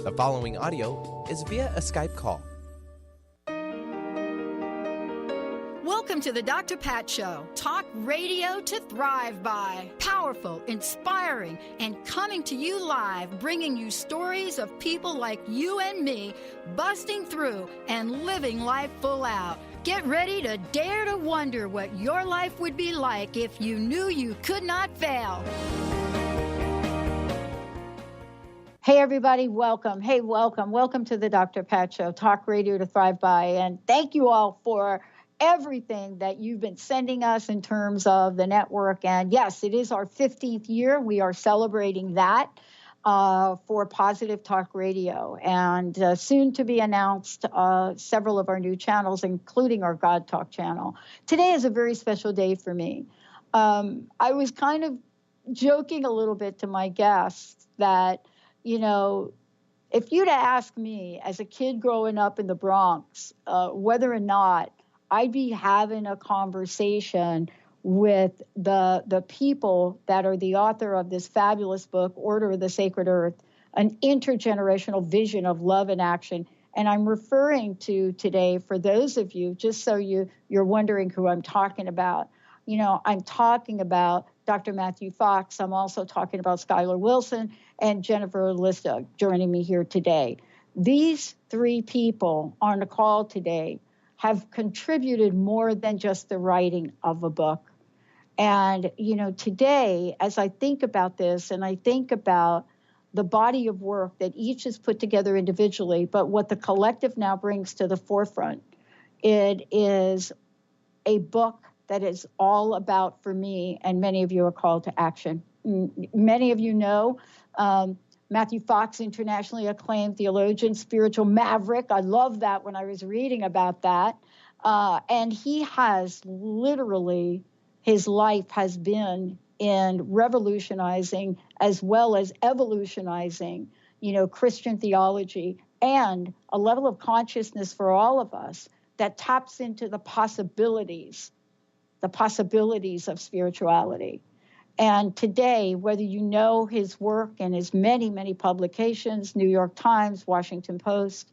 The following audio is via a Skype call. Welcome to the Dr. Pat Show. Talk radio to thrive by. Powerful, inspiring, and coming to you live, bringing you stories of people like you and me busting through and living life full out. Get ready to dare to wonder what your life would be like if you knew you could not fail. Hey, everybody, welcome. Hey, welcome. Welcome to the Dr. Pat Show, Talk Radio to Thrive By. And thank you all for everything that you've been sending us in terms of the network. And yes, it is our 15th year. We are celebrating that for Positive Talk Radio. And soon to be announced several of our new channels, including our God Talk channel. Today is a very special day for me. I was kind of joking a little bit to my guests that, you know, if you'd asked me as a kid growing up in the Bronx, whether or not I'd be having a conversation with the people that are the author of this fabulous book, Order of the Sacred Earth, an intergenerational vision of love and action. And I'm referring to today, for those of you, just so you're wondering who I'm talking about, you know, I'm talking about Dr. Matthew Fox. I'm also talking about Skylar Wilson and Jennifer Listug joining me here today. These three people on the call today have contributed more than just the writing of a book. And, you know, today, as I think about this and I think about the body of work that each has put together individually, but what the collective now brings to the forefront, it is a book that is all about, for me, and many of you are called to action. Many of you know Matthew Fox, internationally acclaimed theologian, spiritual maverick. I love that when I was reading about that. And he has literally, his life has been in revolutionizing as well as evolutionizing, you know, Christian theology and a level of consciousness for all of us that taps into the possibilities of spirituality. And today, whether you know his work and his many, many publications, New York Times, Washington Post,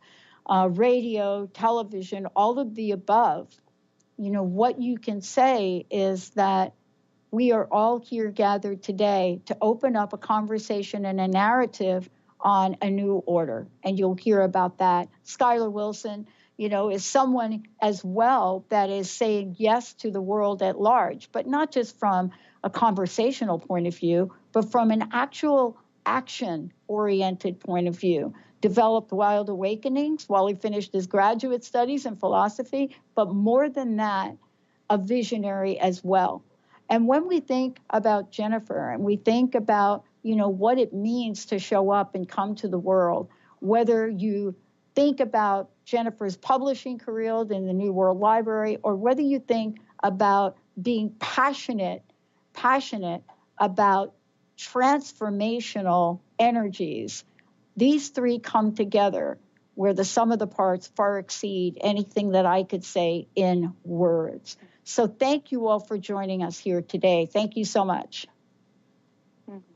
radio, television, all of the above, you know, what you can say is that we are all here gathered today to open up a conversation and a narrative on a new order. And you'll hear about that. Skylar Wilson, you know, is someone as well that is saying yes to the world at large, but not just from a conversational point of view, but from an actual action-oriented point of view. Developed Wild Awakenings while he finished his graduate studies in philosophy, but more than that, a visionary as well. And when we think about Jennifer and we think about, you know, what it means to show up and come to the world, whether you think about Jennifer's publishing career in the New World Library, or whether you think about being passionate about transformational energies, these three come together where the sum of the parts far exceed anything that I could say in words. So thank you all for joining us here today. Thank you so much.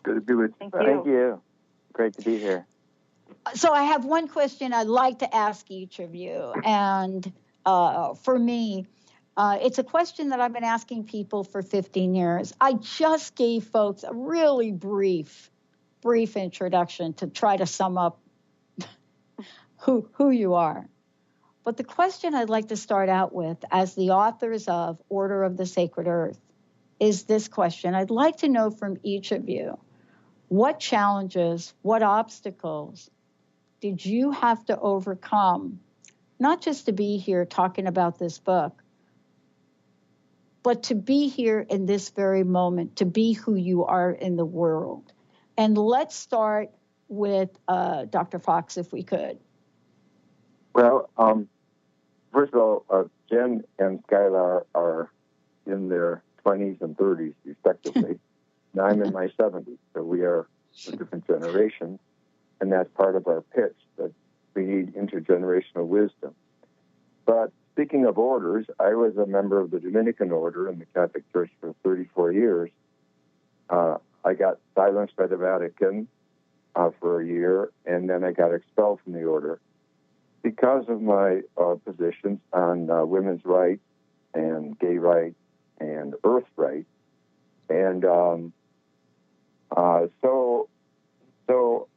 Good to be with you. Thank you. Great to be here. So I have one question I'd like to ask each of you. And for me, it's a question that I've been asking people for 15 years. I just gave folks a really brief introduction to try to sum up who you are. But the question I'd like to start out with, as the authors of Order of the Sacred Earth, is this question. I'd like to know from each of you, what challenges, what obstacles did you have to overcome, not just to be here talking about this book, but to be here in this very moment, to be who you are in the world? And let's start with Dr. Fox, if we could. Well, first of all, Jen and Skylar are in their 20s and 30s, respectively. And I'm in my 70s, so we are a different generation. And that's part of our pitch, that we need intergenerational wisdom. But speaking of orders, I was a member of the Dominican order in the Catholic Church for 34 years. I got silenced by the Vatican. for a year, and then I got expelled from the order because of my positions on women's rights and gay rights and earth rights. And so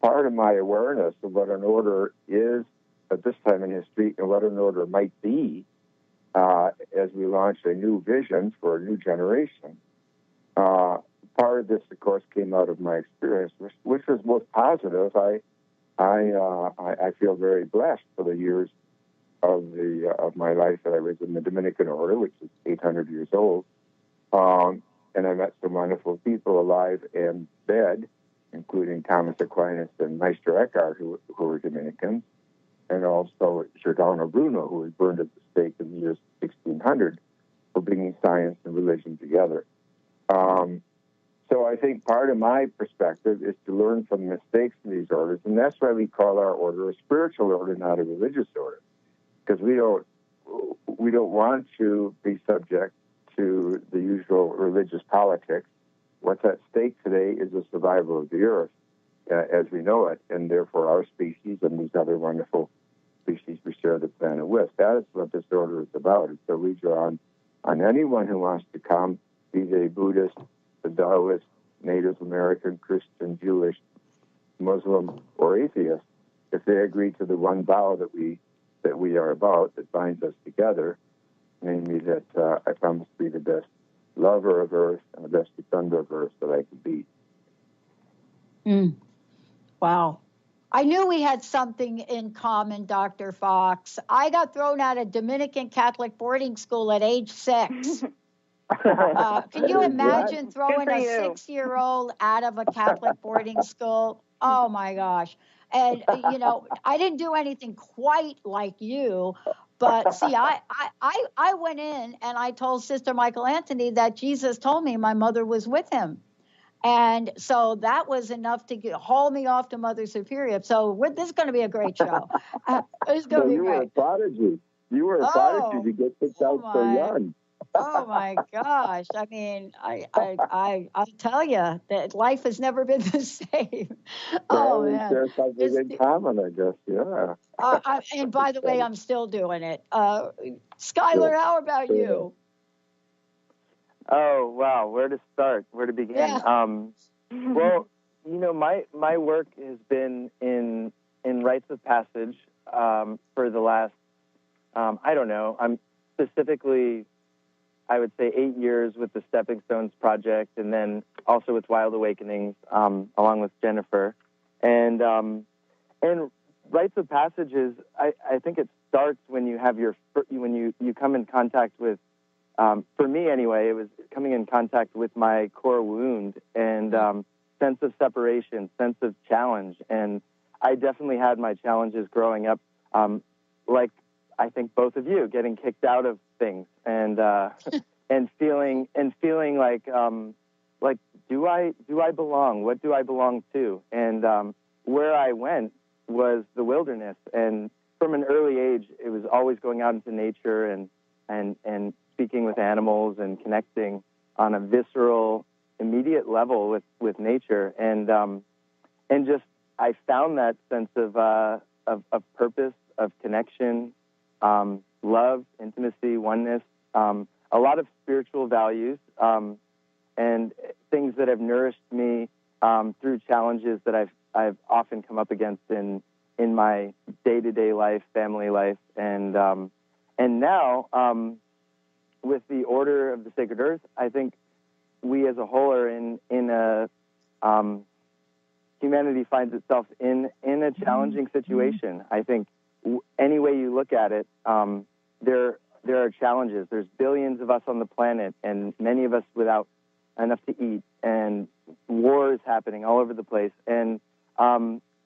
part of my awareness of what an order is at this time in history and what an order might be as we launch a new vision for a new generation, part of this, of course, came out of my experience, which was most positive. I feel very blessed for the years of my life that I was in the Dominican order, which is 800 years old. And I met some wonderful people alive and dead, including Thomas Aquinas and Meister Eckhart, who were Dominicans, and also Giordano Bruno, who was burned at the stake in the year 1600 for bringing science and religion together. So I think part of my perspective is to learn from the mistakes of these orders, and that's why we call our order a spiritual order, not a religious order, because we don't want to be subject to the usual religious politics. What's at stake today is the survival of the earth as we know it, and therefore our species and these other wonderful species we share the planet with. That is what this order is about. And so we draw on anyone who wants to come, be they Buddhist, the Taoist, Native American, Christian, Jewish, Muslim, or atheist, if they agree to the one vow that we are about, that binds us together, namely that I promise to be the best lover of earth and the best defender of earth that I can be. Wow. I knew we had something in common, Dr. Fox. I got thrown out of Dominican Catholic boarding school at age 6. Can you imagine throwing a 6-year-old out of a Catholic boarding school? Oh, my gosh. And, I didn't do anything quite like you. But see, I went in and I told Sister Michael Anthony that Jesus told me my mother was with him. And so that was enough to haul me off to Mother Superior. So this is going to be a great show. It's going to be great. Were a prodigy. You were a prodigy to get kicked out so young. Oh my gosh! I mean, I'll tell you that life has never been the same. Oh man, there's something in common, I guess. Yeah. And by the way, I'm still doing it. Skylar, how about you? Oh wow, where to start? Where to begin? Yeah. Well, my work has been in rites of passage for the last I don't know. I'm specifically, I would say, 8 years with the Stepping Stones Project, and then also with Wild Awakenings, along with Jennifer. And rites of passage is, I think it starts when you have when you come in contact with, for me anyway, it was coming in contact with my core wound and sense of separation, sense of challenge. And I definitely had my challenges growing up, like I think both of you, getting kicked out of things and feeling like do I belong? What do I belong to? And where I went was the wilderness. And from an early age, it was always going out into nature and speaking with animals and connecting on a visceral, immediate level with nature. And just I found that sense of purpose, of connection, love, intimacy, oneness, a lot of spiritual values, and things that have nourished me through challenges that I've often come up against in my day-to-day life, family life, and now with the Order of the Sacred Earth, I think we as a whole are in a humanity finds itself in a challenging situation. I think any way you look at it, there are challenges. There's billions of us on the planet, and many of us without enough to eat, and wars happening all over the place. And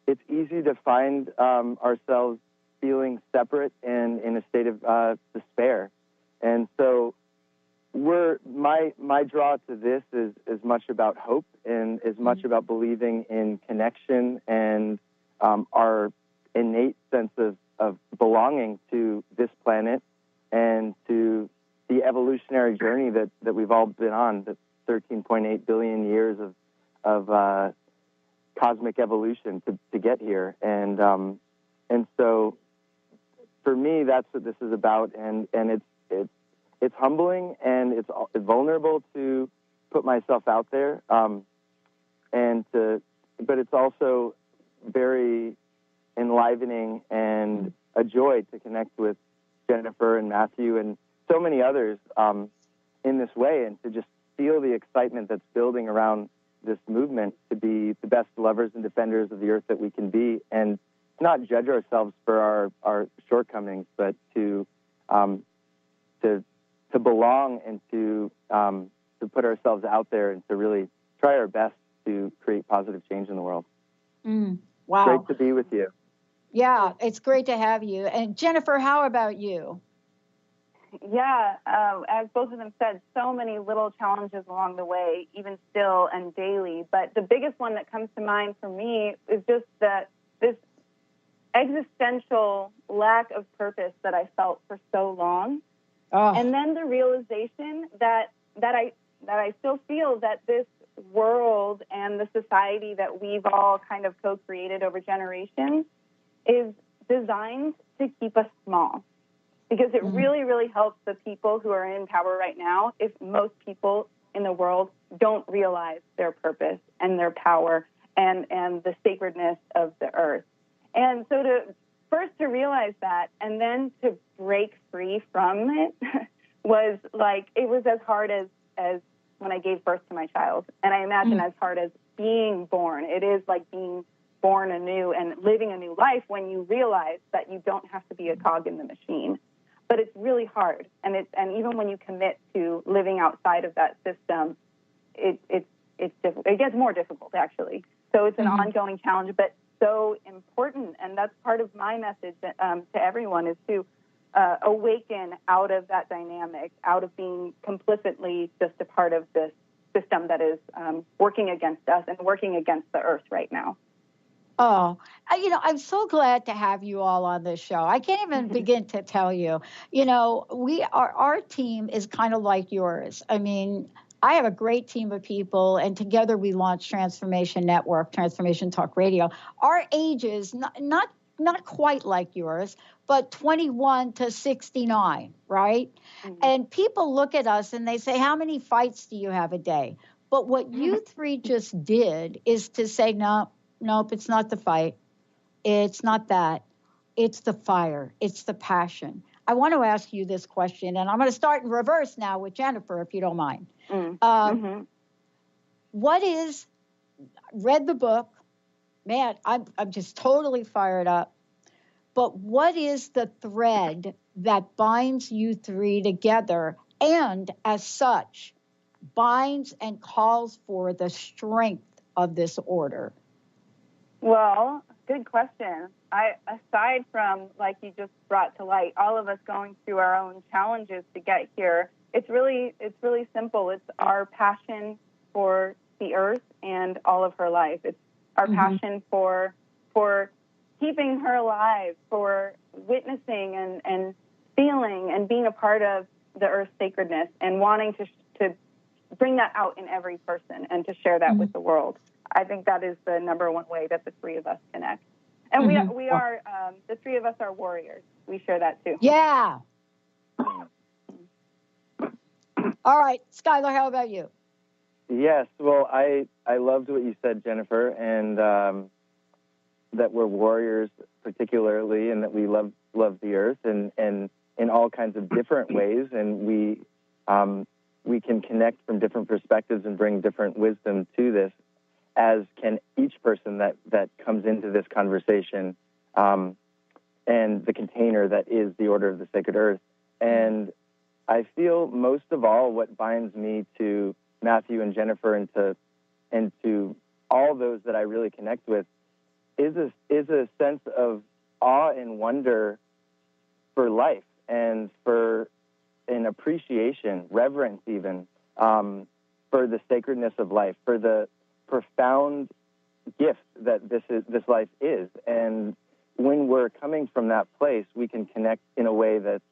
it's easy to find ourselves feeling separate and in a state of despair. And so my draw to this is as much about hope and as much about believing in connection and our innate sense of belonging to this planet and to the evolutionary journey that we've all been on, the 13.8 billion years of cosmic evolution to get here. And so for me, that's what this is about. And it's humbling, and it's vulnerable to put myself out there. But it's also very enlivening and a joy to connect with Jennifer and Matthew and so many others in this way, and to just feel the excitement that's building around this movement to be the best lovers and defenders of the earth that we can be, and not judge ourselves for our shortcomings, but to belong and to put ourselves out there and to really try our best to create positive change in the world. Wow. Great to be with you. Yeah, it's great to have you. And Jennifer, how about you? Yeah, as both of them said, so many little challenges along the way, even still and daily. But the biggest one that comes to mind for me is just that this existential lack of purpose that I felt for so long. Oh. And then the realization that I still feel that this world and the society that we've all kind of co-created over generations is designed to keep us small. Because it really, really helps the people who are in power right now if most people in the world don't realize their purpose and their power and the sacredness of the earth. And so to realize that and then to break free from it was like, it was as hard as when I gave birth to my child. And I imagine as hard as being born. It is like being born anew and living a new life when you realize that you don't have to be a cog in the machine. But it's really hard, and even when you commit to living outside of that system, it gets more difficult, actually. So it's an ongoing challenge, but so important, and that's part of my message to everyone is to awaken out of that dynamic, out of being complicitly just a part of this system that is working against us and working against the earth right now. Oh, I'm so glad to have you all on this show. I can't even begin to tell you. Our team is kind of like yours. I mean, I have a great team of people, and together we launched Transformation Network, Transformation Talk Radio. Our ages, not quite like yours, but 21 to 69, right? And people look at us and they say, how many fights do you have a day? But what you three just did is to say, Nope, it's not the fight. It's not that. It's the fire. It's the passion. I want to ask you this question, and I'm going to start in reverse now with Jennifer, if you don't mind. What is, read the book, man, I'm just totally fired up, but what is the thread that binds you three together and, as such, binds and calls for the strength of this order? Well, good question. Aside from, like you just brought to light, all of us going through our own challenges to get here, it's really simple. It's our passion for the earth and all of her life. It's our passion for keeping her alive, for witnessing and feeling and being a part of the earth's sacredness and wanting to bring that out in every person and to share that with the world. I think that is the number one way that the three of us connect. And we are, the three of us are warriors. We share that too. Yeah. All right, Skylar, how about you? Yes, well, I loved what you said, Jennifer, and that we're warriors particularly, and that we love the earth and in all kinds of different ways, and we can connect from different perspectives and bring different wisdom to this, as can each person that comes into this conversation, and the container that is the Order of the Sacred Earth. And I feel most of all what binds me to Matthew and Jennifer and to all those that I really connect with is a sense of awe and wonder for life and for an appreciation, reverence even, for the sacredness of life, for the profound gift that this life is. And when we're coming from that place, we can connect in a way that's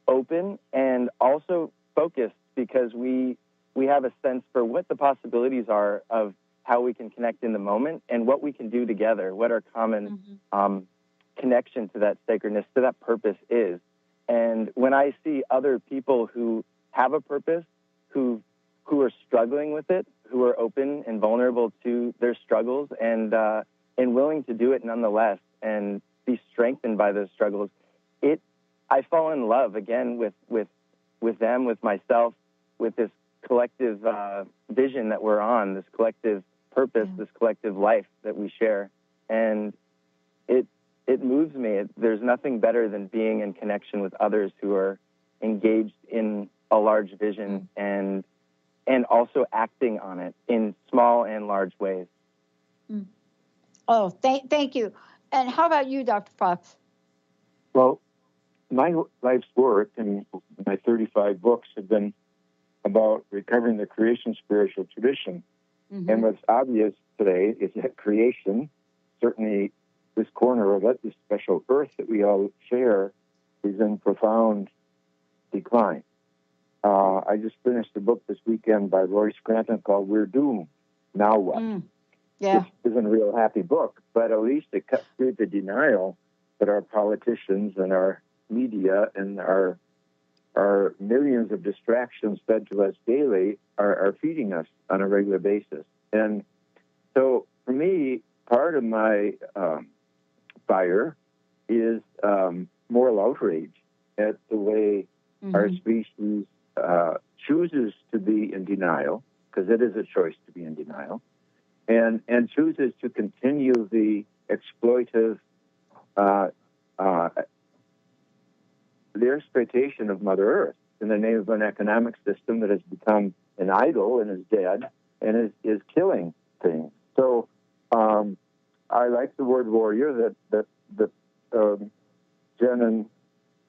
open and also focused, because we have a sense for what the possibilities are of how we can connect in the moment and what we can do together, what our common connection to that sacredness, to that purpose is. And when I see other people who have a purpose, who are struggling with it, who are open and vulnerable to their struggles and willing to do it nonetheless and be strengthened by those struggles, I fall in love again with them, with myself, with this collective vision that we're on, this collective purpose, this collective life that we share. And it moves me. There's nothing better than being in connection with others who are engaged in a large vision and also acting on it in small and large ways. Oh, thank you. And how about you, Dr. Fox? Well, my life's work and my 35 books have been about recovering the creation spiritual tradition. And what's obvious today is that creation, certainly this corner of it, this special earth that we all share, is in profound decline. I just finished a book this weekend by Roy Scranton called We're Doomed, Now What? Yeah. Which isn't a real happy book, but at least it cuts through the denial that our politicians and our media and our millions of distractions fed to us daily are feeding us on a regular basis. And so for me, part of my fire is moral outrage at the way our species chooses to be in denial, because it is a choice to be in denial, and chooses to continue the exploitive, the exploitation of Mother Earth in the name of an economic system that has become an idol and is dead and is killing things. So I like the word warrior that Jen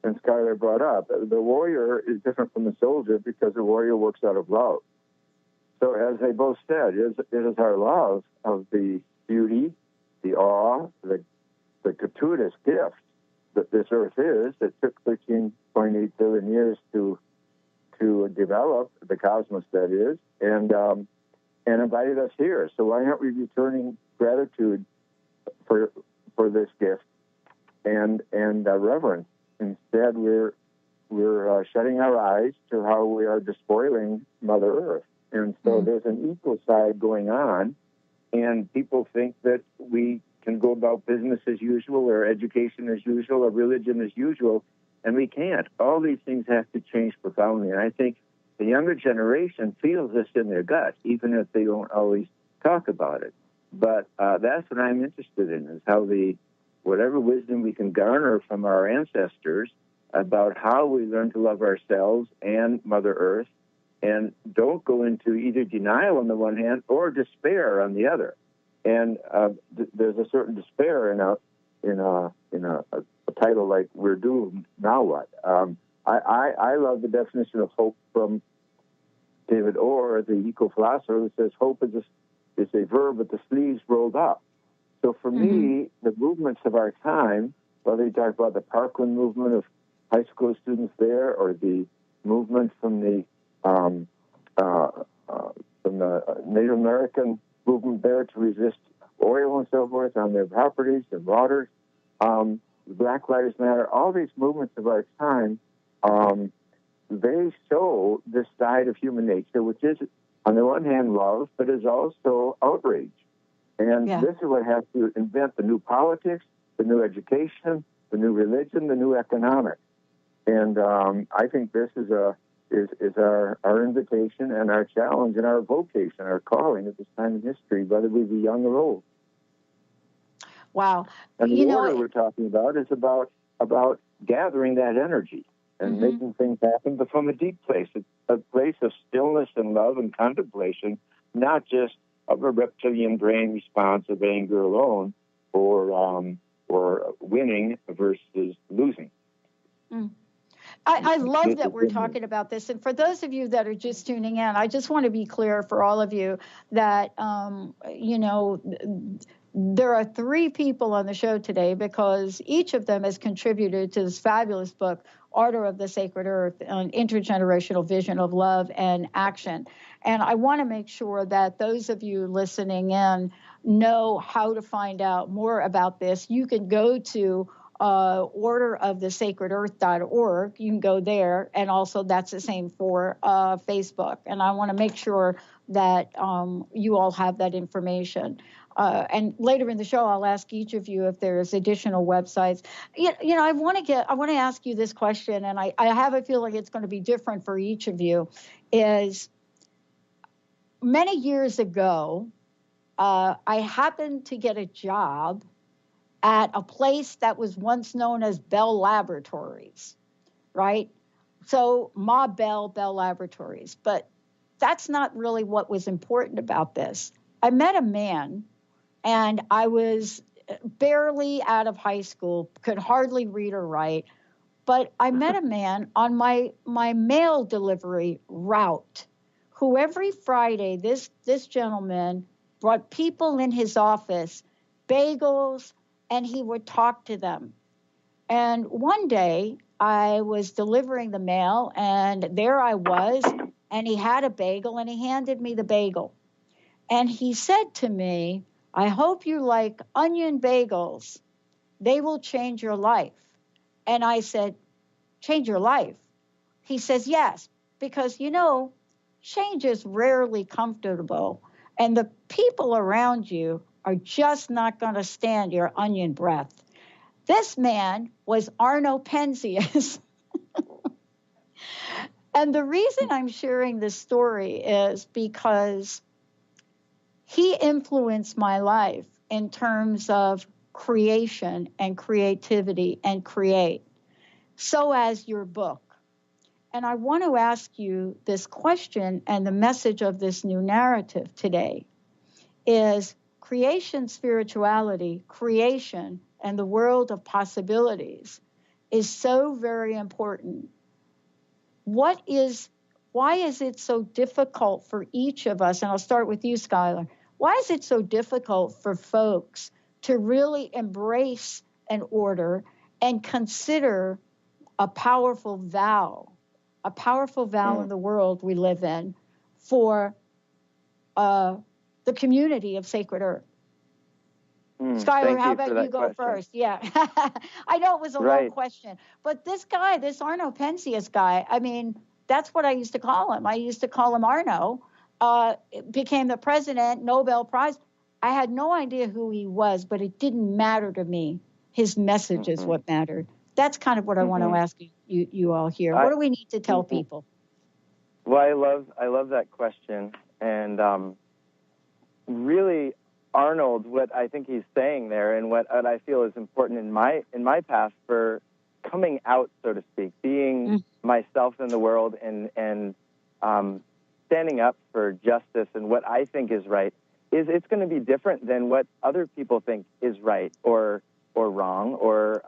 and Skylar brought up. The warrior is different from the soldier because the warrior works out of love. So as they both said, it is our love of the beauty, the awe, the gratuitous gift that this earth is, that took 13.8 billion years to develop, the cosmos that is, and invited us here. So why aren't we returning gratitude for this gift and reverence? Instead, we're shutting our eyes to how we are despoiling Mother Earth. And so there's an ecocide going on, and people think that we can go about business as usual or education as usual or religion as usual, and we can't. All these things have to change profoundly. And I think the younger generation feels this in their gut, even if they don't always talk about it. But that's what I'm interested in, is how whatever wisdom we can garner from our ancestors about how we learn to love ourselves and Mother Earth, and don't go into either denial on the one hand or despair on the other. And there's a certain despair in a title like "We're Doomed, Now What?" I love the definition of hope from David Orr, the eco-philosopher, who says hope is a verb with the sleeves rolled up. So for me, the movements of our time, whether you talk about the Parkland movement of high school students there, or the movement from the Native American movement there to resist oil and so forth on their properties and waters, Black Lives Matter, all these movements of our time, they show this side of human nature, which is, on the one hand, love, but is also outrage. And this is what has to invent the new politics, the new education, the new religion, the new economics. And I think this is our invitation and our challenge and our vocation, our calling at this time in history, whether we be young or old. Wow. And the order we're talking about is about gathering that energy and making things happen, but from a deep place, a place of stillness and love and contemplation, not just of a reptilian brain response of anger alone, or winning versus losing. I love that we're talking about this. And for those of you that are just tuning in, I just want to be clear for all of you that, there are 3 people on the show today because each of them has contributed to this fabulous book, Order of the Sacred Earth, an intergenerational vision of love and action. And I want to make sure that those of you listening in know how to find out more about this. You can go to orderofthesacredearth.org. You can go there, and also that's the same for Facebook. And I want to make sure that you all have that information. And later in the show, I'll ask each of you if there's additional websites. I want to ask you this question, and I have a feeling it's going to be different for each of you. Is many years ago, I happened to get a job at a place that was once known as Bell Laboratories, right? So Ma Bell Laboratories. But that's not really what was important about this. I met a man, and I was barely out of high school, could hardly read or write, but I met a man on my mail delivery route who every Friday, this gentleman brought people in his office bagels, and he would talk to them. And one day I was delivering the mail, and there I was, and he had a bagel, and he handed me the bagel. And he said to me, "I hope you like onion bagels. They will change your life." And I said, "Change your life?" He says, "Yes, because, change is rarely comfortable, and the people around you are just not going to stand your onion breath." This man was Arno Penzias. And the reason I'm sharing this story is because he influenced my life in terms of creation and creativity and create. So as your book. And I want to ask you this question, and the message of this new narrative today is creation spirituality, creation, and the world of possibilities is so very important. Why is it so difficult for each of us? And I'll start with you, Skylar. Why is it so difficult for folks to really embrace an order and consider a powerful vow in the world we live in for the community of Sacred Earth? Skylar, how about you go first? Yeah. I know it was a long question, but this guy, this Arno Penzias guy, I mean, that's what I used to call him. I used to call him Arno, became the president, Nobel Prize. I had no idea who he was, but it didn't matter to me. His message is what mattered. That's kind of what I want to ask you all here. What do we need to tell people? Well, I love that question. And really, Arnold, what I think he's saying there, and what I feel is important in my path for coming out, so to speak, being myself in the world, and standing up for justice and what I think is right, is it's going to be different than what other people think is right or wrong or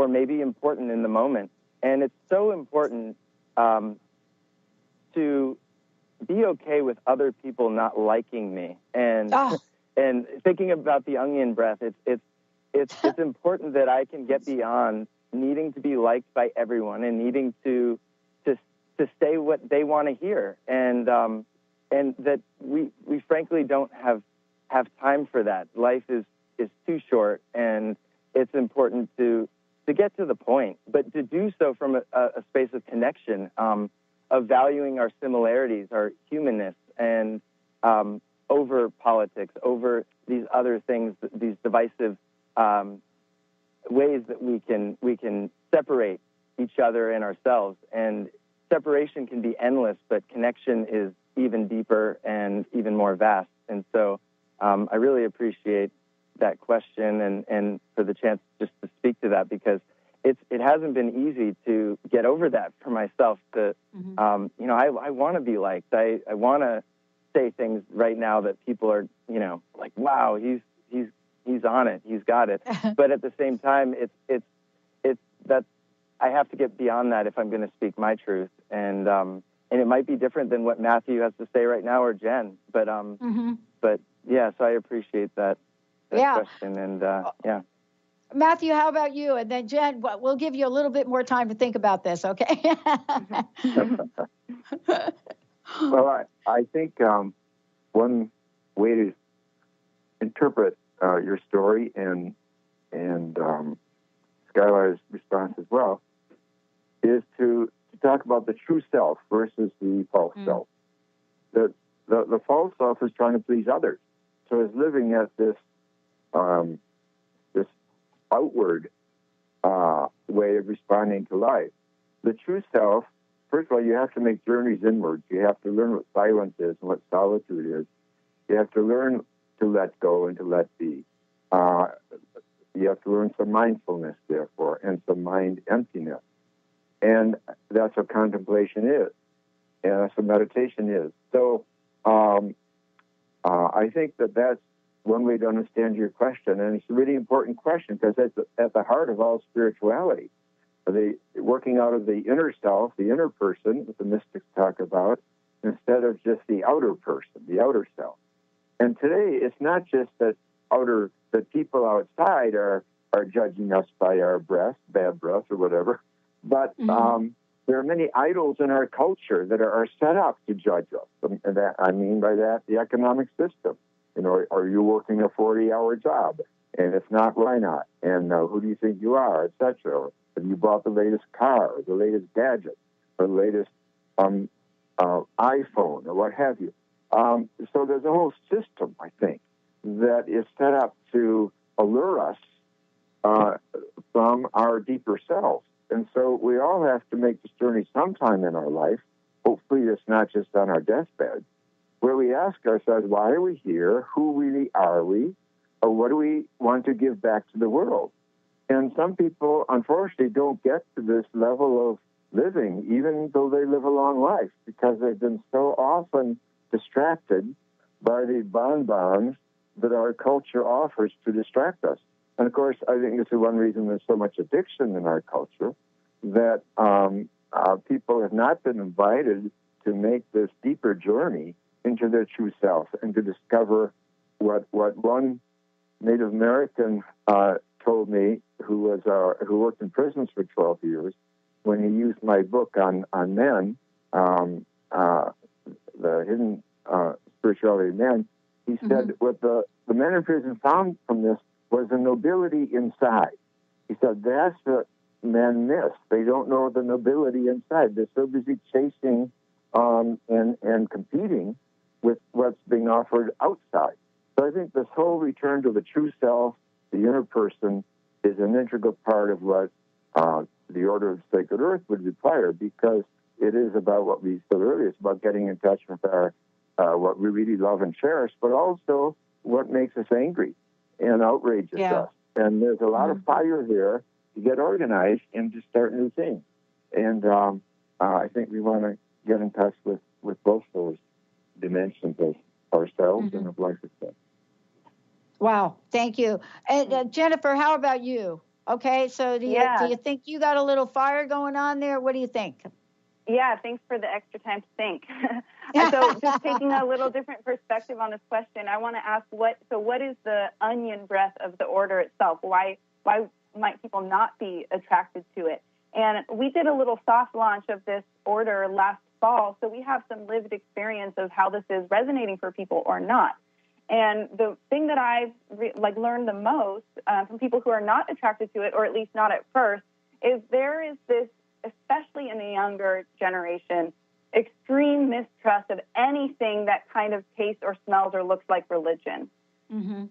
maybe important in the moment. And it's so important to be okay with other people not liking me. And and thinking about the onion breath, it's important that I can get beyond needing to be liked by everyone and needing to say what they want to hear, and that we frankly don't have time for that. Life is too short, and it's important to get to the point, but to do so from a space of connection, of valuing our similarities, our humanness, and over politics, over these other things, these divisive ways that we can separate each other and ourselves. And separation can be endless, but connection is even deeper and even more vast. And so I really appreciate that question and for the chance just to speak to that, because it hasn't been easy to get over that for myself. I want to be liked. I want to say things right now that people are, like, wow, he's on it, he's got it. But at the same time, it's that I have to get beyond that if I'm going to speak my truth, and it might be different than what Matthew has to say right now, or Jen. But yeah, so I appreciate that question, and Matthew, how about you? And then Jen, we'll give you a little bit more time to think about this, okay? Well, I think one way to interpret your story and Skylar's response as well is to talk about the true self versus the false self. The false self is trying to please others, so is living at this this outward way of responding to life. The true self, first of all, you have to make journeys inwards. You have to learn what silence is and what solitude is. You have to learn to let go and to let be. You have to learn some mindfulness, therefore, and some mind emptiness. And that's what contemplation is, and that's what meditation is. So I think that's one way to understand your question, and it's a really important question because it's at the heart of all spirituality. The working out of the inner self, the inner person, that the mystics talk about, instead of just the outer person, the outer self. And today, it's not just that people outside are judging us by our breath, bad breath or whatever, but there are many idols in our culture that are set up to judge us. And that, I mean by that, the economic system. You know, are you working a 40-hour job? And if not, why not? And who do you think you are, etc. Have you bought the latest car, or the latest gadget, or the latest iPhone, or what have you? So there's a whole system, I think, that is set up to allure us from our deeper selves. And so we all have to make this journey sometime in our life. Hopefully it's not just on our deathbed, where we ask ourselves, why are we here? Who really are we? Or what do we want to give back to the world? And some people, unfortunately, don't get to this level of living, even though they live a long life, because they've been so often distracted by the bonbons that our culture offers to distract us. And, of course, I think this is one reason there's so much addiction in our culture, that people have not been invited to make this deeper journey into their true self and to discover what one Native American told me, who worked in prisons for 12 years, when he used my book on men, the hidden spirituality of men. He said what the men in prison found from this was a nobility inside. He said that's what men miss. They don't know the nobility inside. They're so busy chasing and competing with what's being offered outside. So I think this whole return to the true self, the inner person, is an integral part of what the Order of Sacred Earth would require, because it is about what we said earlier. It's about getting in touch with our what we really love and cherish, but also what makes us angry and outrages us. And there's a lot of fire there to get organized and to start new things. And I think we want to get in touch with both those dimensions of ourselves and of life itself. Wow, thank you. And Jennifer, how about you? Okay, so do you think you got a little fire going on there? What do you think? Yeah, thanks for the extra time to think. So just taking a little different perspective on this question, I want to ask what is the onion breath of the order itself? Why might people not be attracted to it? And we did a little soft launch of this order last fall, so we have some lived experience of how this is resonating for people or not. And the thing that I've learned the most from people who are not attracted to it, or at least not at first, is there is this, especially in the younger generation, extreme mistrust of anything that kind of tastes or smells or looks like religion.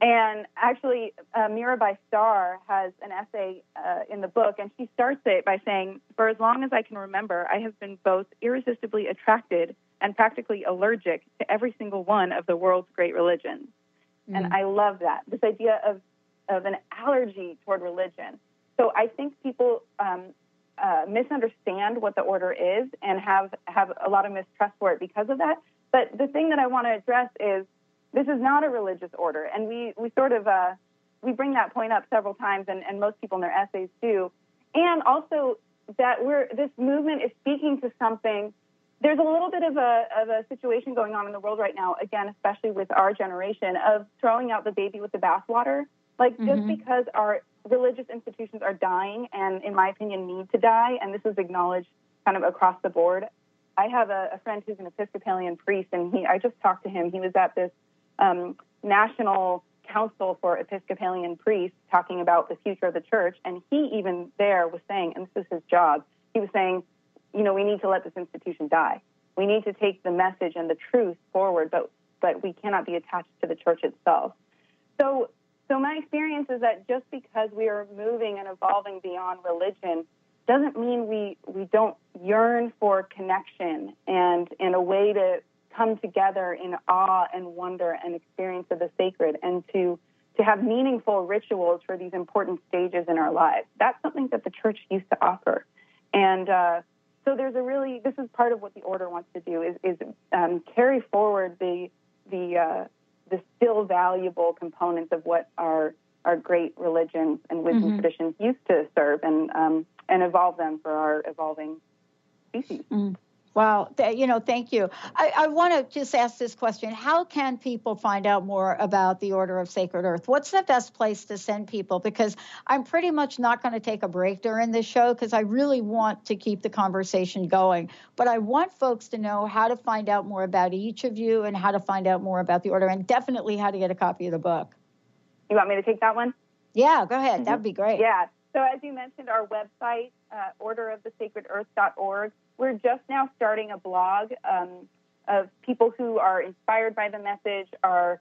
And actually, Mirabai Starr has an essay in the book, and she starts it by saying, "For as long as I can remember, I have been both irresistibly attracted and practically allergic to every single one of the world's great religions." And I love that, this idea of an allergy toward religion. So I think people misunderstand what the order is and have a lot of mistrust for it because of that. But the thing that I want to address is this is not a religious order, and we sort of we bring that point up several times, and most people in their essays do. And also that this movement is speaking to something. There's a little bit of a situation going on in the world right now, again, especially with our generation, of throwing out the baby with the bathwater. Just because our religious institutions are dying, and in my opinion need to die, and this is acknowledged kind of across the board, I have a friend who's an Episcopalian priest, and I just talked to him. He was at this National Council for Episcopalian Priests talking about the future of the church, and he even there was saying, and this is his job, he was saying, we need to let this institution die. We need to take the message and the truth forward, but we cannot be attached to the church itself. So my experience is that just because we are moving and evolving beyond religion doesn't mean we don't yearn for connection and in a way to come together in awe and wonder and experience of the sacred, and to have meaningful rituals for these important stages in our lives. That's something that the church used to offer. And so there's this is part of what the order wants to do, is carry forward the still valuable components of what our great religions and wisdom traditions used to serve, and evolve them for our evolving species. Wow. Thank you. I want to just ask this question. How can people find out more about the Order of Sacred Earth? What's the best place to send people? Because I'm pretty much not going to take a break during this show because I really want to keep the conversation going. But I want folks to know how to find out more about each of you and how to find out more about the Order, and definitely how to get a copy of the book. You want me to take that one? Yeah, go ahead. That'd be great. Yeah. So as you mentioned, our website, orderofthesacredearth.org, we're just now starting a blog of people who are inspired by the message, are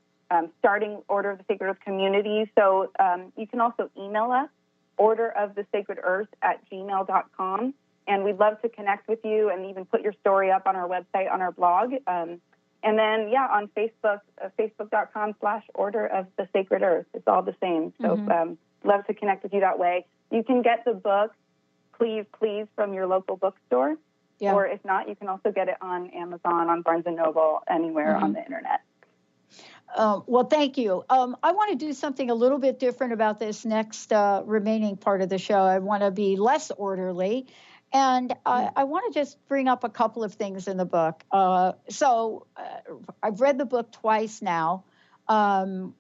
starting Order of the Sacred Earth community. So you can also email us, orderofthesacredearth@gmail.com, and we'd love to connect with you and even put your story up on our website, on our blog. And then, on Facebook, facebook.com/Order of the Sacred Earth. It's all the same. So love to connect with you that way. You can get the book, please, from your local bookstore. Yeah. Or if not, you can also get it on Amazon, on Barnes & Noble, anywhere on the internet. Well, thank you. I want to do something a little bit different about this next remaining part of the show. I want to be less orderly. And I want to just bring up a couple of things in the book. So I've read the book twice now, and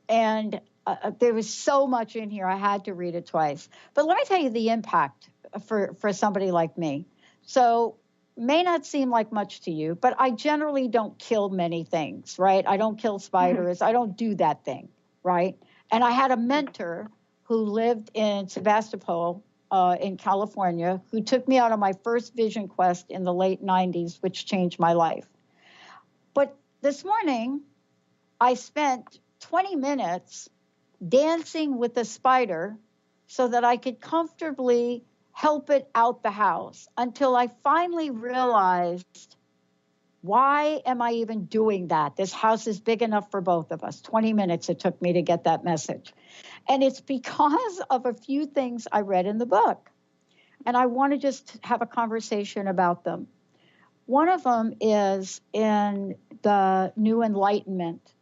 there was so much in here, I had to read it twice. But let me tell you the impact for somebody like me. So may not seem like much to you, but I generally don't kill many things, right? I don't kill spiders. I don't do that thing, right? And I had a mentor who lived in Sebastopol, in California, who took me out on my first vision quest in the late 90s, which changed my life. But this morning, I spent 20 minutes dancing with a spider so that I could comfortably help it out the house until I finally realized, why am I even doing that? This house is big enough for both of us. 20 minutes it took me to get that message. And it's because of a few things I read in the book. And I want to just have a conversation about them. One of them is in the New Enlightenment.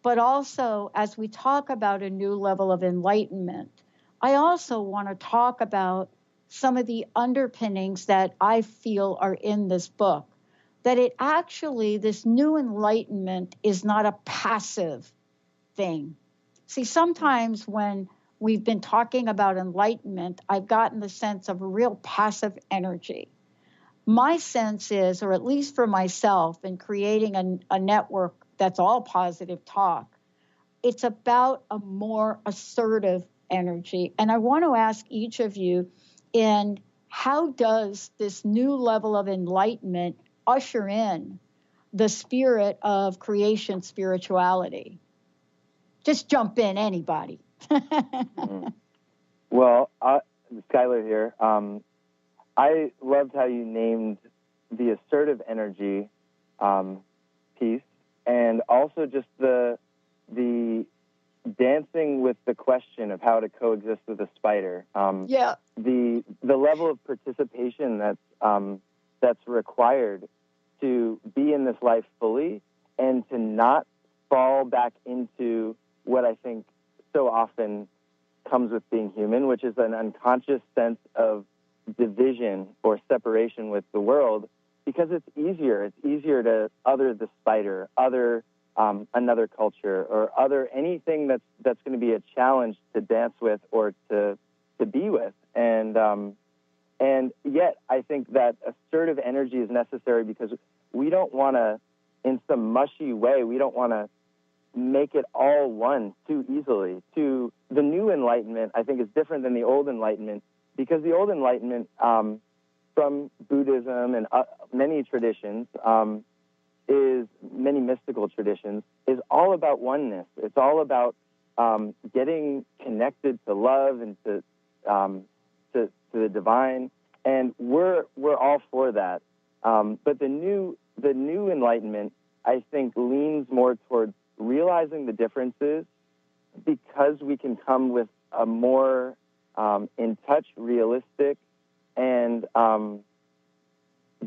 But also, as we talk about a new level of enlightenment, I also want to talk about some of the underpinnings that I feel are in this book. That it actually, this new enlightenment is not a passive thing. See, sometimes when we've been talking about enlightenment, I've gotten the sense of a real passive energy. My sense is, or at least for myself, in creating a network that's all positive talk, it's about a more assertive energy. And I want to ask each of you, in how does this new level of enlightenment usher in the spirit of creation spirituality? Just jump in, anybody. Well, Skylar here. I loved how you named the assertive energy piece, and also just the dancing with the question of how to coexist with a spider. The level of participation that's required to be in this life fully, and to not fall back into what I think so often comes with being human, which is an unconscious sense of division or separation with the world, because it's easier. It's easier to other the spider, other another culture, or other anything that's going to be a challenge to dance with or to be with. And yet I think that assertive energy is necessary because we don't want to, in some mushy way, we don't want to make it all one too easily. To the new Enlightenment, I think, is different than the old Enlightenment, because the old Enlightenment, from Buddhism and many traditions, is many mystical traditions, is all about oneness. It's all about getting connected to love and to the divine, and we're all for that. But the new Enlightenment, I think, leans more towards realizing the differences, because we can come with a more in touch, realistic, and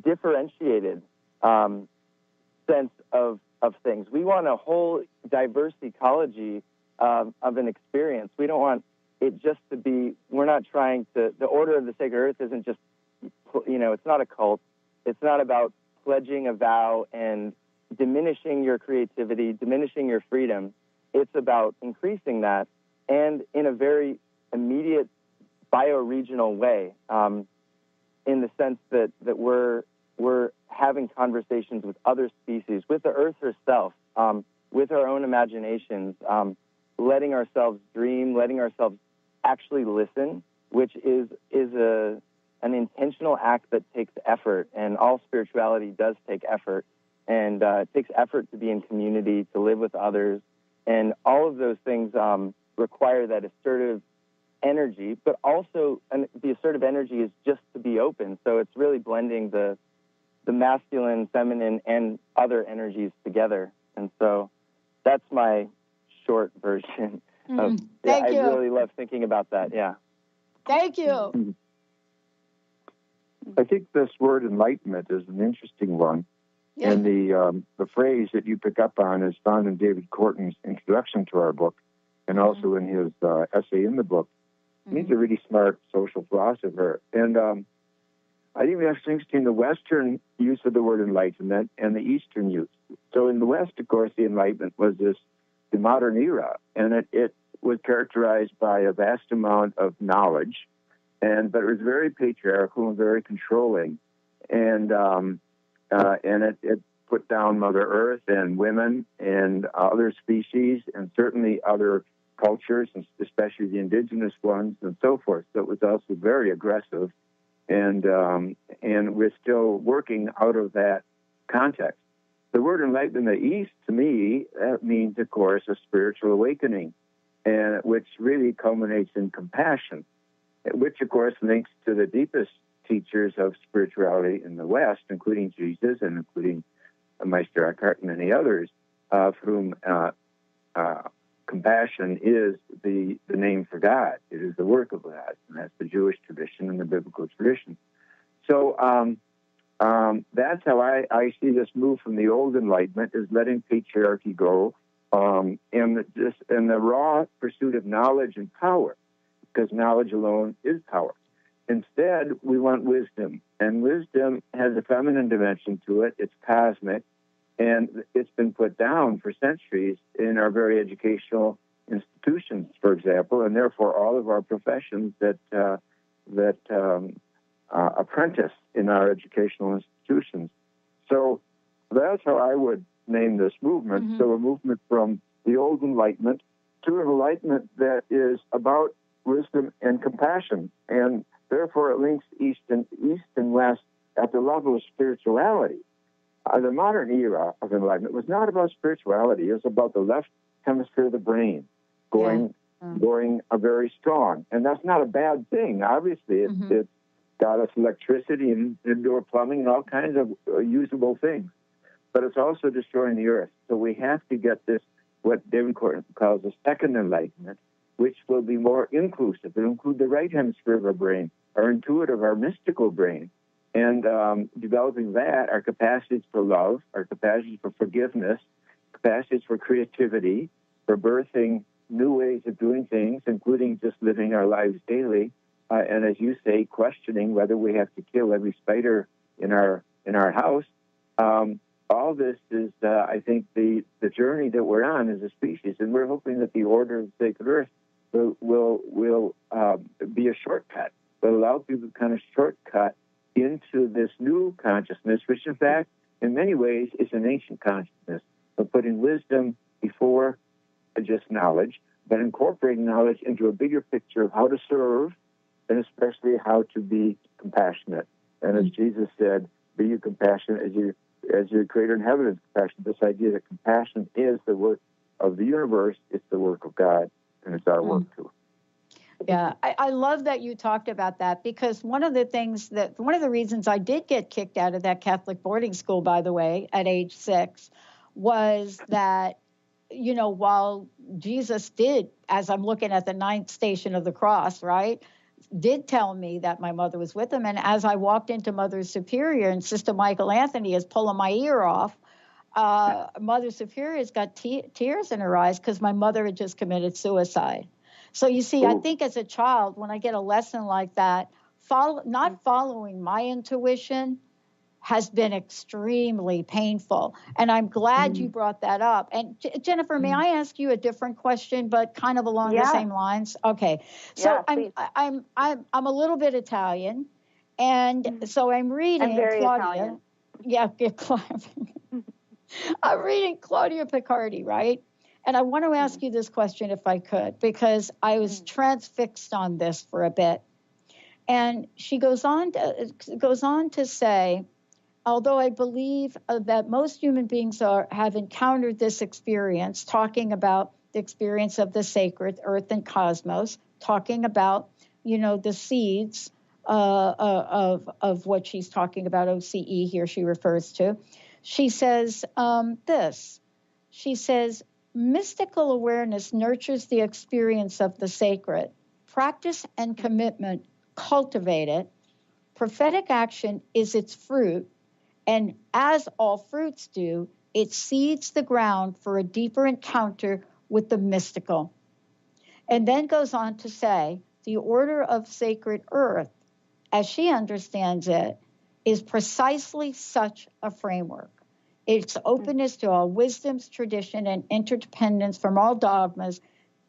differentiated sense of things. We want a whole diverse ecology of an experience. We don't want it just to be, we're not trying to, the Order of the Sacred Earth isn't just, it's not a cult. It's not about pledging a vow and diminishing your creativity, diminishing your freedom. It's about increasing that, and in a very immediate bioregional way, in the sense that we're having conversations with other species, with the Earth herself, with our own imaginations, letting ourselves dream, letting ourselves actually listen, which is an intentional act that takes effort, and all spirituality does take effort, and it takes effort to be in community, to live with others, and all of those things require that assertive energy, but also the assertive energy is just to be open, so it's really blending the masculine, feminine, and other energies together, and so that's my short version of, Thank you. I really love thinking about that, yeah. Thank you. I think this word enlightenment is an interesting one. Yeah. And the phrase that you pick up on is found in David Corton's introduction to our book, and also in his essay in the book. He's a really smart social philosopher. And I think that's interesting, the Western use of the word enlightenment and the Eastern use. So in the West, of course, the Enlightenment was the modern era, and it was characterized by a vast amount of knowledge, but it was very patriarchal and very controlling, and it put down Mother Earth and women and other species, and certainly other cultures, and especially the indigenous ones, and so forth. So it was also very aggressive, and we're still working out of that context. The word enlightenment in the East, to me, means, of course, a spiritual awakening, and which really culminates in compassion, which, of course, links to the deepest teachers of spirituality in the West, including Jesus and including Meister Eckhart and many others, of whom compassion is the name for God. It is the work of God, and that's the Jewish tradition and the biblical tradition. So that's how I see this move from the old Enlightenment, is letting patriarchy go, and the raw pursuit of knowledge and power, because knowledge alone is power. Instead, we want wisdom, and wisdom has a feminine dimension to it. It's cosmic, and it's been put down for centuries in our very educational institutions, for example, and therefore all of our professions that apprentice in our educational institutions. So that's how I would name this movement. So a movement from the old Enlightenment to an Enlightenment that is about wisdom and compassion, and therefore it links East and West at the level of spirituality. The modern era of enlightenment was not about spirituality. It was about the left hemisphere of the brain going very strong. And that's not a bad thing. Obviously, it's got us electricity and indoor plumbing and all kinds of usable things. But it's also destroying the earth. So we have to get this, what David Corton calls the second enlightenment, which will be more inclusive. It'll include the right hemisphere of our brain, our intuitive, our mystical brain. And developing that, our capacities for love, our capacities for forgiveness, capacities for creativity, for birthing new ways of doing things, including just living our lives daily. And as you say, questioning whether we have to kill every spider in our house. All this is, I think, the journey that we're on as a species, and we're hoping that the Order of the Sacred Earth will be a shortcut, will allow people to kind of shortcut into this new consciousness, which in fact, in many ways, is an ancient consciousness, of putting wisdom before just knowledge, but incorporating knowledge into a bigger picture of how to serve, and especially how to be compassionate. And as Jesus said, be you compassionate as your creator and heaven is compassionate. This idea that compassion is the work of the universe, it's the work of God, and it's our work too. Yeah, I love that you talked about that, because one of the reasons I did get kicked out of that Catholic boarding school, by the way, at age 6, was that, you know, while Jesus did, as I'm looking at the 9th station of the cross, right, did tell me that my mother was with him. And as I walked into Mother Superior and Sister Michael Anthony is pulling my ear off, Mother Superior's got tears in her eyes because my mother had just committed suicide. So you see, I think as a child, when I get a lesson like that, not following my intuition has been extremely painful. And I'm glad you brought that up. And Jennifer, may I ask you a different question, but kind of along the same lines? Okay. So I'm a little bit Italian, and so I'm reading Claudia. Italian. Yeah, I'm reading Claudia Piccardi, right? And I want to ask you this question, if I could, because I was transfixed on this for a bit. And she goes on to say, although I believe that most human beings have encountered this experience, talking about the experience of the sacred, earth and cosmos, talking about, you know, the seeds of what she's talking about, OCE here she refers to. She says this. She says, mystical awareness nurtures the experience of the sacred. Practice and commitment cultivate it. Prophetic action is its fruit. And as all fruits do, it seeds the ground for a deeper encounter with the mystical. And then goes on to say, the order of sacred earth, as she understands it, is precisely such a framework. Its openness to all wisdoms, tradition, and interdependence from all dogmas,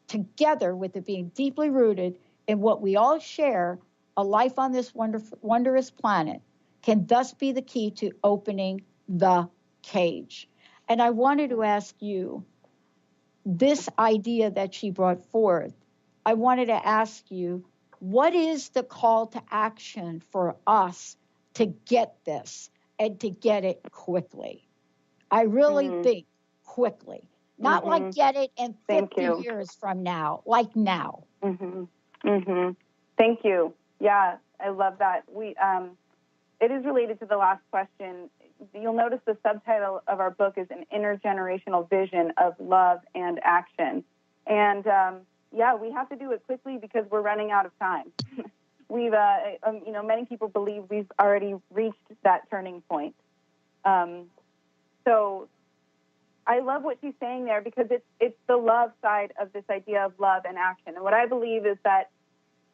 together with it being deeply rooted in what we all share, a life on this wondrous planet, can thus be the key to opening the cage. And I wanted to ask you, this idea that she brought forth, I wanted to ask you, what is the call to action for us to get this and to get it quickly? I really think quickly, not like get it in 50 years from now, like now. Thank you. Yeah, I love that. It is related to the last question. You'll notice the subtitle of our book is An Intergenerational Vision of Love and Action. And we have to do it quickly because we're running out of time. We've, many people believe we've already reached that turning point. So I love what she's saying there, because it's the love side of this idea of love and action. And what I believe is that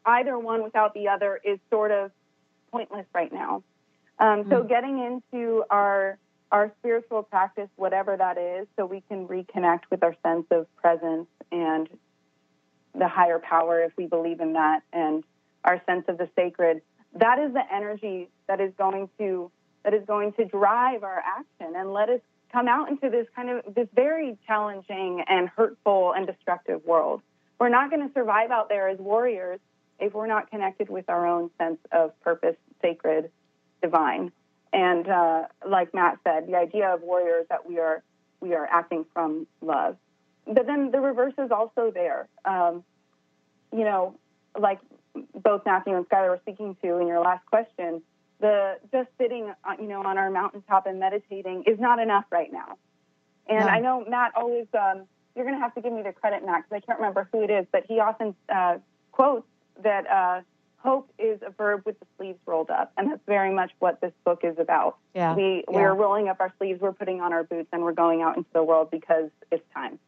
either one without the other is sort of pointless right now. So getting into our spiritual practice, whatever that is, so we can reconnect with our sense of presence and the higher power, if we believe in that, and our sense of the sacred, that is the energy that is going to drive our action and let us come out into this this very challenging and hurtful and destructive world. We're not going to survive out there as warriors if we're not connected with our own sense of purpose, sacred, divine. And like Matt said, the idea of warriors, that we are acting from love. But then the reverse is also there. Like both Matthew and Skylar were speaking to in your last question, the just sitting, on our mountaintop and meditating is not enough right now. And I know Matt always, you're going to have to give me the credit, Matt, because I can't remember who it is, but he often quotes that hope is a verb with the sleeves rolled up. And that's very much what this book is about. Yeah. We're rolling up our sleeves, we're putting on our boots, and we're going out into the world because it's time.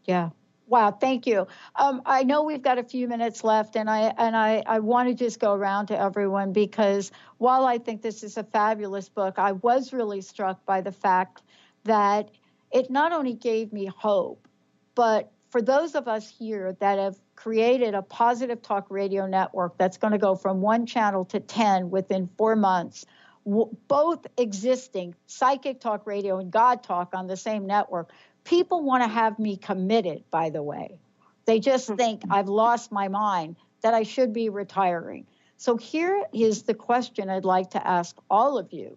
Yeah. Wow, thank you. I know we've got a few minutes left, and I want to just go around to everyone, because while I think this is a fabulous book, I was really struck by the fact that it not only gave me hope, but for those of us here that have created a positive talk radio network that's going to go from 1 channel to 10 within 4 months, both existing psychic talk radio and God talk on the same network. People want to have me committed, by the way. They just think I've lost my mind, that I should be retiring. So here is the question I'd like to ask all of you.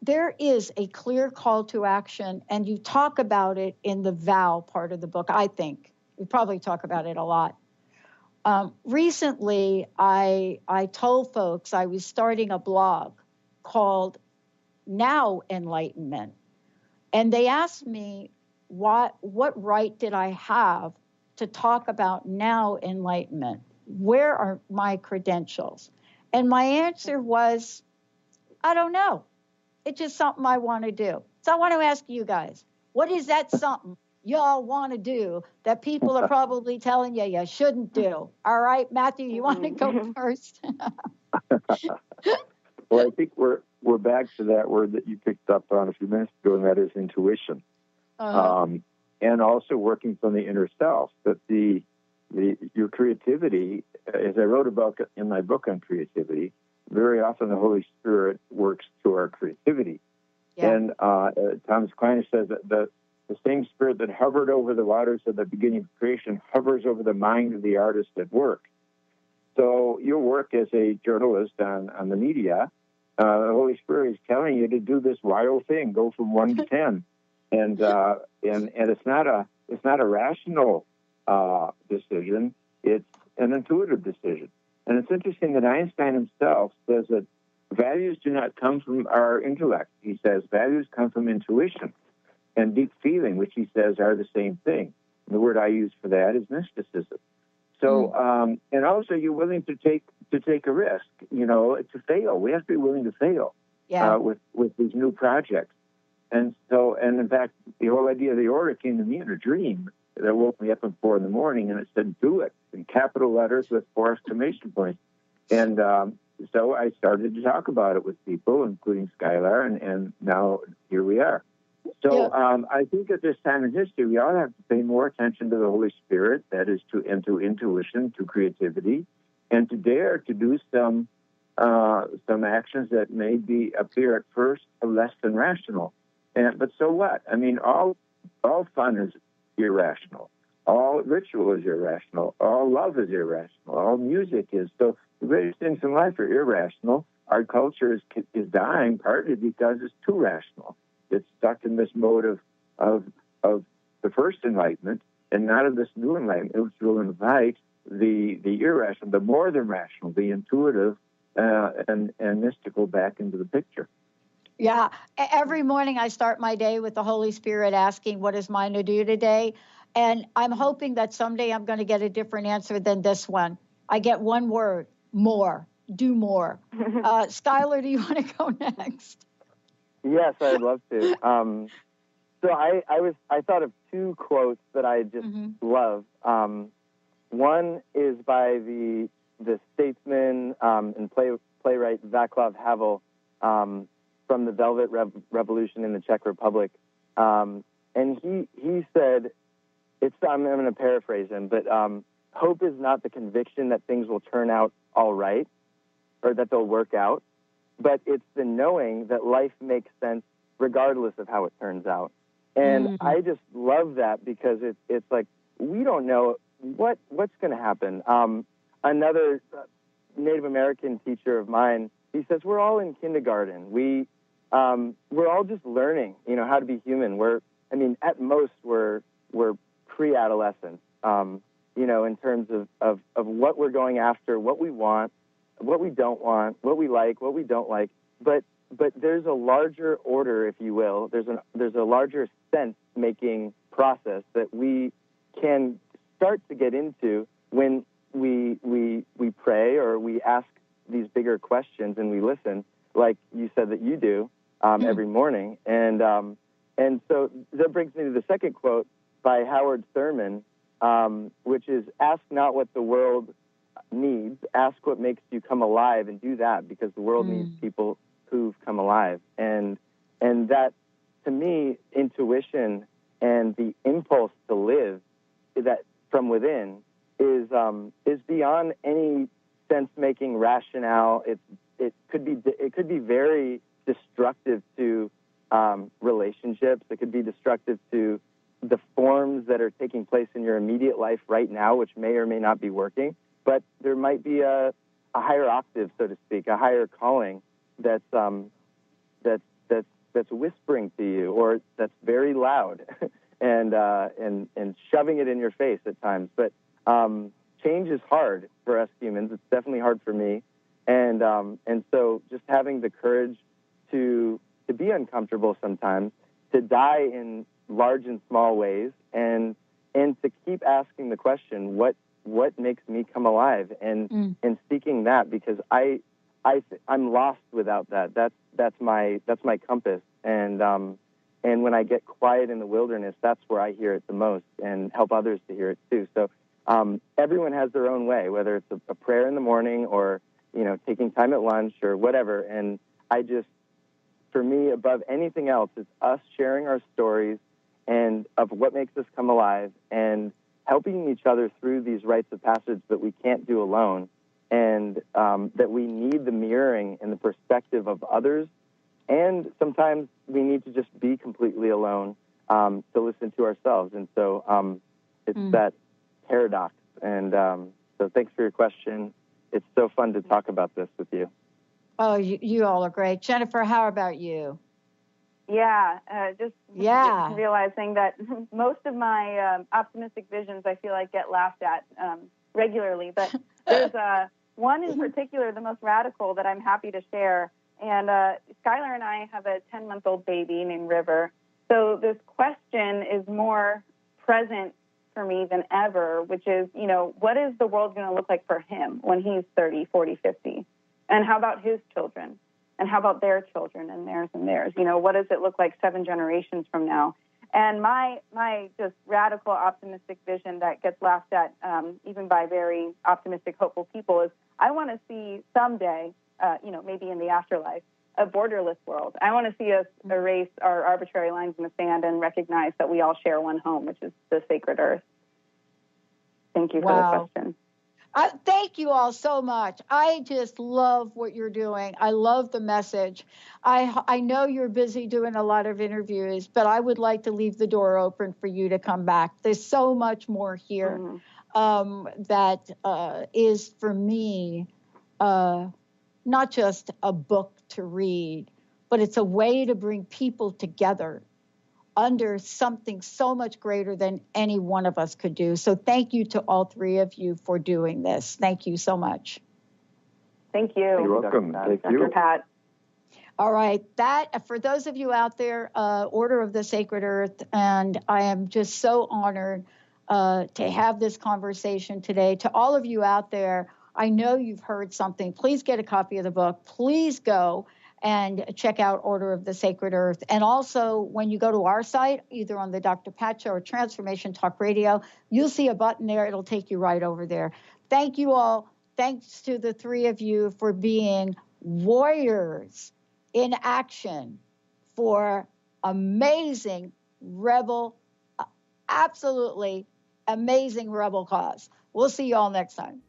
There is a clear call to action, and you talk about it in the vow part of the book, I think. We probably talk about it a lot. Recently, I told folks I was starting a blog called Now Enlightenment. And they asked me, what right did I have to talk about now enlightenment? Where are my credentials? And my answer was, I don't know. It's just something I want to do. So I want to ask you guys, what is that something y'all want to do that people are probably telling you shouldn't do? All right, Matthew, you want to go first? Well, I think we're back to that word that you picked up on a few minutes ago, and that is intuition. And also working from the inner self, that your creativity, as I wrote about in my book on creativity, very often the Holy Spirit works through our creativity. Yeah. And Thomas Aquinas says that the same Spirit that hovered over the waters at the beginning of creation hovers over the mind of the artist at work. So your work as a journalist on the media, the Holy Spirit is telling you to do this wild thing, go from 1 to 10. And it's not a rational decision. It's an intuitive decision. And it's interesting that Einstein himself says that values do not come from our intellect. He says values come from intuition and deep feeling, which he says are the same thing. And the word I use for that is mysticism. So, and also you're willing to take a risk, to fail. We have to be willing to fail with these new projects. And so, and in fact, the whole idea of the order came to me in a dream that woke me up at 4 a.m. and it said, do it, in capital letters with 4 exclamation points. And so I started to talk about it with people, including Skylar, and now here we are. So I think at this time in history, we all have to pay more attention to the Holy Spirit, that is to intuition, to creativity, and to dare to do some actions that may appear at first less than rational. But so what? I mean, all fun is irrational. All ritual is irrational. All love is irrational. All music is. So the greatest things in life are irrational. Our culture is dying partly because it's too rational. It's stuck in this mode of the first enlightenment and not of this new enlightenment, which will invite the irrational, the more than rational, the intuitive and mystical back into the picture. Yeah. Every morning I start my day with the Holy Spirit asking, what is mine to do today? And I'm hoping that someday I'm going to get a different answer than this one. I get one word, more, do more. Skylar, do you want to go next? Yes, I'd love to. So I thought of 2 quotes that I just love. One is by the statesman and playwright Václav Havel from the Velvet Revolution in the Czech Republic, and he said, I'm going to paraphrase him, but hope is not the conviction that things will turn out all right or that they'll work out, but it's the knowing that life makes sense regardless of how it turns out. And I just love that because it's like we don't know what's going to happen. Another Native American teacher of mine, he says, we're all in kindergarten. We're all just learning, how to be human. At most we're pre-adolescent, in terms of what we're going after, what we want, what we don't want, what we like, what we don't like. But there's a larger order, if you will. There's a larger sense-making process that we can start to get into when we pray or we ask these bigger questions and we listen, like you said that you do every morning. And so that brings me to the second quote by Howard Thurman, which is, ask not what the world needs, ask what makes you come alive, and do that, because the world needs people who've come alive. And that, to me, intuition and the impulse to live, that from within is beyond any sense-making rationale. It could be very destructive to relationships. It could be destructive to the forms that are taking place in your immediate life right now, which may or may not be working. But there might be a higher octave, so to speak, a higher calling that's whispering to you, or that's very loud, and shoving it in your face at times. But change is hard for us humans. It's definitely hard for me, and so just having the courage to be uncomfortable sometimes, to die in large and small ways, and to keep asking the question, what makes me come alive, and seeking that, because I'm lost without that. That's my compass, and when I get quiet in the wilderness, that's where I hear it the most, and help others to hear it too. So everyone has their own way, whether it's a prayer in the morning, or taking time at lunch, or whatever. And for me, above anything else, is us sharing our stories and of what makes us come alive, and helping each other through these rites of passage that we can't do alone, and that we need the mirroring and the perspective of others, and sometimes we need to just be completely alone to listen to ourselves. And so it's that paradox. And so thanks for your question. It's so fun to talk about this with you. Oh, you all are great. Jennifer, how about you? Yeah, just realizing that most of my optimistic visions, I feel like, get laughed at regularly. But there's one in particular, the most radical, that I'm happy to share. And Skylar and I have a 10-month-old baby named River. So this question is more present for me than ever, which is, what is the world going to look like for him when he's 30, 40, 50? And how about his children? And how about their children and theirs and theirs? What does it look like 7 generations from now? And my just radical optimistic vision that gets laughed at even by very optimistic, hopeful people is, I want to see someday, maybe in the afterlife, a borderless world. I want to see us erase our arbitrary lines in the sand and recognize that we all share one home, which is the sacred earth. Thank you for the question. Thank you all so much. I just love what you're doing. I love the message. I know you're busy doing a lot of interviews, but I would like to leave the door open for you to come back. There's so much more here that is, for me, not just a book to read, but it's a way to bring people together under something so much greater than any one of us could do. So thank you to all three of you for doing this. Thank you so much. Thank you. You're welcome. Thank you. Dr. Pat. All right. That, for those of you out there, Order of the Sacred Earth, and I am just so honored to have this conversation today. To all of you out there, I know you've heard something. Please get a copy of the book. Please go and check out Order of the Sacred Earth. And also, when you go to our site, either on the Dr. Pat Show or Transformation Talk Radio, you'll see a button there. It'll take you right over there. Thank you all. Thanks to the three of you for being warriors in action for amazing rebel, absolutely amazing rebel cause. We'll see you all next time.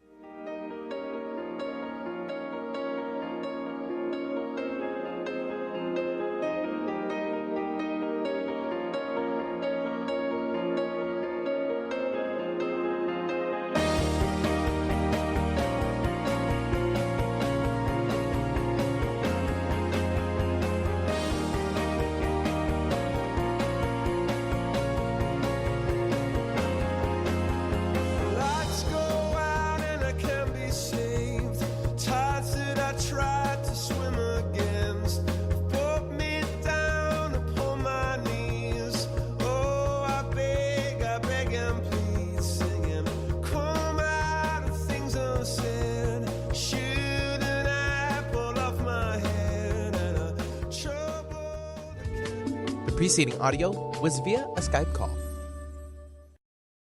Preceding audio was via a Skype call.